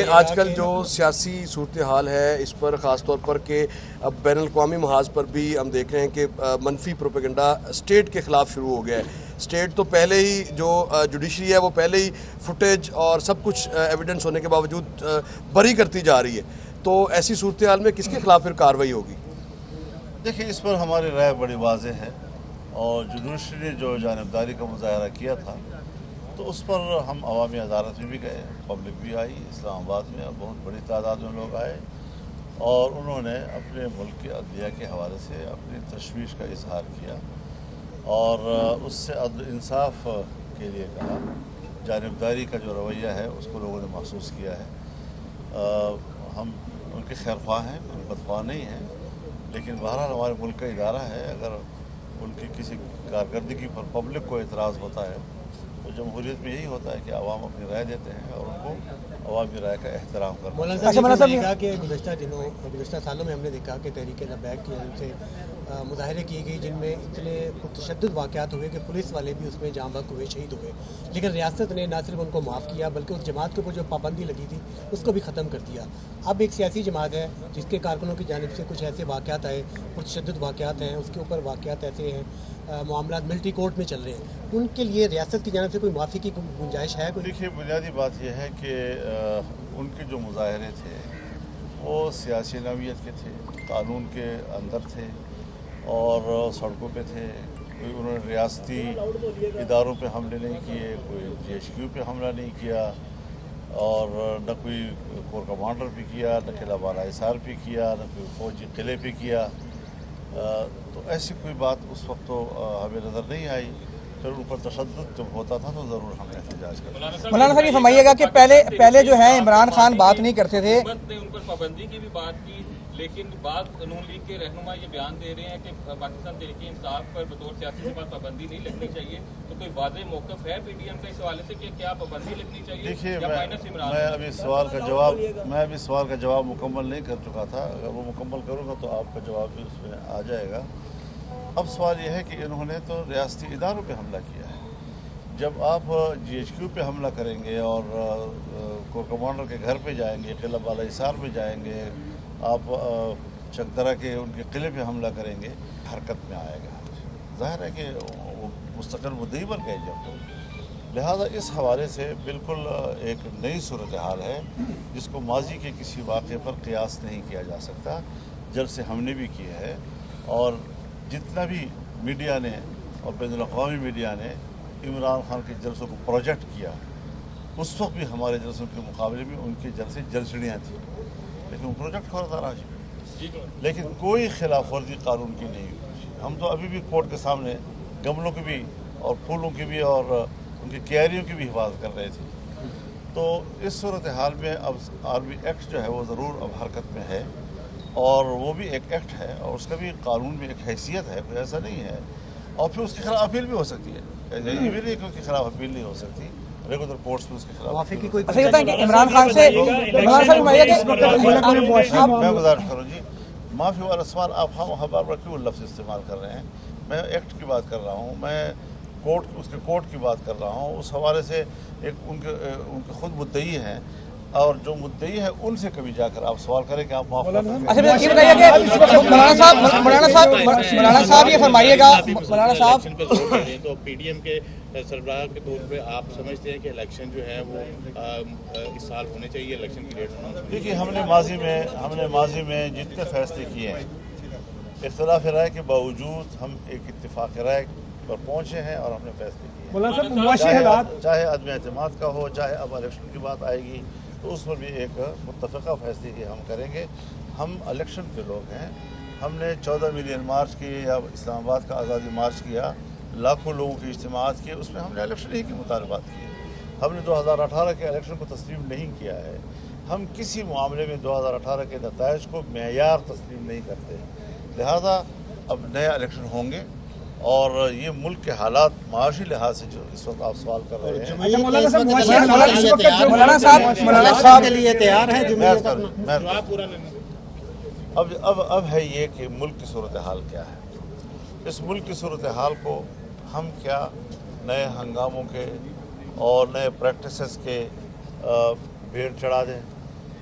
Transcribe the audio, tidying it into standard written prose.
آج کل جو سیاسی صورتحال ہے اس پر خاص طور پر کہ اب بین الاقوامی محاذ پر بھی ہم دیکھ رہے ہیں کہ منفی پروپیگنڈا اسٹیٹ کے خلاف شروع ہو گیا ہے. اسٹیٹ تو پہلے ہی جو جوڈیشری ہے وہ پہلے ہی فوٹیج اور سب کچھ ایویڈنس ہونے کے باوجود بری کرتی جا رہی ہے. تو ایسی صورتحال میں کس کے خلاف پھر کارروائی ہوگی؟ دیکھیں، اس پر ہماری رائے بڑی واضح ہے اور جوڈیشری نے جو جانبداری کا مظاہرہ کیا تھا تو اس پر ہم عوامی عدالت میں بھی گئے، پبلک بھی آئی، اسلام آباد میں بہت بڑی تعداد میں لوگ آئے اور انہوں نے اپنے ملک کے عدلیہ کے حوالے سے اپنی تشویش کا اظہار کیا اور اس سے عدل انصاف کے لیے کہا. جانبداری کا جو رویہ ہے اس کو لوگوں نے محسوس کیا ہے. ہم ان کے خیر خواہ ہیں، ان بدخواہ نہیں ہیں، لیکن بہرحال ہمارے ملک کا ادارہ ہے. اگر ان کی کسی کارکردگی پر پبلک کو اعتراض ہوتا ہے تو جمہوریت میں یہی ہوتا ہے کہ عوام اپنی رائے دیتے ہیں اور ان کو عوامی رائے کا احترام کرنا. مولانا صاحب نے کہا کہ گزشتہ سالوں میں ہم نے دیکھا کہ تحریک لبیک کی جانب سے مظاہرے کی گئی جن میں اتنے متشدد واقعات ہوئے کہ پولیس والے بھی اس میں جاں بحق ہوئے، شہید ہوئے، لیکن ریاست نے نہ صرف ان کو معاف کیا بلکہ اس جماعت کے اوپر جو پابندی لگی تھی اس کو بھی ختم کر دیا. اب ایک سیاسی جماعت ہے جس کے کارکنوں کی جانب سے کچھ ایسے واقعات آئے، متشدد واقعات ہیں، اس کے اوپر واقعات ایسے ہیں، معاملات ملٹری کورٹ میں چل رہے ہیں، ان کے لیے ریاست کی جانب سے کوئی معافی کی گنجائش ہے؟ دیکھیے، بنیادی بات یہ ہے کہ ان کے جو مظاہرے تھے وہ سیاسی نوعیت کے تھے، قانون کے اندر تھے اور سڑکوں پہ تھے. کوئی انہوں نے ریاستی اداروں پہ حملے نہیں کیے، کوئی GHQ پہ حملہ نہیں کیا اور نہ کوئی کور کمانڈر پہ کیا، نہ قلعہ بالا حصار پہ کیا، نہ کوئی فوجی قلعے پہ کیا. تو ایسی کوئی بات اس وقت تو ہمیں نظر نہیں آئی. پھر ان پر تشدد جب ہوتا تھا تو ضرور ہم احتجاج کرتے. مولانا صاحب یہ فرمائیے گا کہ پہلے جو ہے عمران خان بات نہیں کرتے تھے، حکومت نے ان پر پابندی کی بھی بات کی، لیکن بعض نون لیگ کے رہنما یہ بیان دے رہے ہیں کہ پاکستان تحریک انصاف پر بطور سیاسی جماعت پابندی نہیں لگنی چاہیے. تو کوئی واضح موقف ہے PDM کا اس حوالے سے کہ کیا پابندی لگنی چاہیے؟ دیکھیے، میں ابھی سوال کا جواب مکمل نہیں کر چکا تھا. اگر وہ مکمل کروں گا تو آپ کا جواب بھی اس میں آ جائے گا. اب سوال یہ ہے کہ انہوں نے تو ریاستی اداروں پہ حملہ کیا ہے. جب آپ GHQ پہ حملہ کریں گے اور کور کمانڈر کے گھر پہ جائیں گے، قلعہ بالا حصار پہ جائیں گے، آپ چکدرہ کے ان کے قلعے پہ حملہ کریں گے، حرکت میں آئے گا. ظاہر ہے کہ وہ مستقل مدعی بن گئے جب تو. لہذا اس حوالے سے بالکل ایک نئی صورتحال ہے جس کو ماضی کے کسی واقعے پر قیاس نہیں کیا جا سکتا. جلسے ہم نے بھی کیے ہے اور جتنا بھی میڈیا نے اور بین الاقوامی میڈیا نے عمران خان کے جلسوں کو پروجیکٹ کیا، اس وقت بھی ہمارے جلسوں کے مقابلے میں ان کے جلسے جلسڑیاں تھیں، لیکن وہ پروجیکٹ ہوتا رہا. لیکن کوئی خلاف ورزی قانون کی نہیں ہوئی. ہم تو ابھی بھی کورٹ کے سامنے گملوں کی بھی اور پھولوں کی بھی اور ان کی کیاریوں کی بھی حفاظت کر رہے تھے. تو اس صورتحال میں اب آرمی ایکٹ جو ہے وہ ضرور اب حرکت میں ہے اور وہ بھی ایک ایکٹ ہے اور اس کا بھی قانون میں ایک حیثیت ہے، کوئی ایسا نہیں ہے. اور پھر اس کے خلاف اپیل بھی ہو سکتی ہے. یہ بھی نہیں کہ اس کے خلاف اپیل نہیں ہو سکتی، ریگولر کورٹس میں اس کے خلاف. اچھا یہ کہ عمران خان سے میں گزارش کروں جی، معافی والا سوال آپ ہر بار کیوں لفظ استعمال کر رہے ہیں؟ میں ایکٹ کی بات کر رہا ہوں، میں اس کے کورٹ کی بات کر رہا ہوں. اس حوالے سے ایک ان کے خود مدعی ہیں اور جو مدعی ہے ان سے کبھی جا کر آپ سوال کریں کہ آپ معاف کر سکتے ہیں. اچھا یہ بتائیے کہ مولانا صاحب یہ فرمائیے گا، مولانا صاحب تو PDM کے سربراہ کے طور پہ آپ سمجھتے ہیں کہ الیکشن جو ہے وہ اس سال ہونے چاہیے، الیکشن کی ڈیٹ؟ دیکھیے، ہم نے ماضی میں جتنے فیصلے کیے ہیں اختلاف رائے کے باوجود ہم ایک اتفاق رائے پر پہنچے ہیں اور ہم نے فیصلے کیے، چاہے عدم اعتماد کا ہو، چاہے اب الیکشن کی بات آئے گی تو اس پر بھی ایک متفقہ فیصلے کی ہم کریں گے. ہم الیکشن کے لوگ ہیں. ہم نے 14 ملین مارچ کیے یا اسلام آباد کا آزادی مارچ کیا، لاکھوں لوگوں کی اجتماعات کیے، اس میں ہم نے الیکشن ہی کے مطالبات کیے. ہم نے 2018 کے الیکشن کو تسلیم نہیں کیا ہے. ہم کسی معاملے میں 2018 کے نتائج کو معیار تسلیم نہیں کرتے. لہذا اب نئے الیکشن ہوں گے اور یہ ملک کے حالات معاشی لحاظ سے جو اس وقت آپ سوال کر رہے ہیں، مولانا صاحب کے لیے تیار ہے؟ اب ہے یہ کہ ملک کی صورتحال کیا ہے. اس ملک کی صورتحال کو ہم کیا نئے ہنگاموں کے اور نئے پریکٹسز کے بھیڑ چڑھا دیں.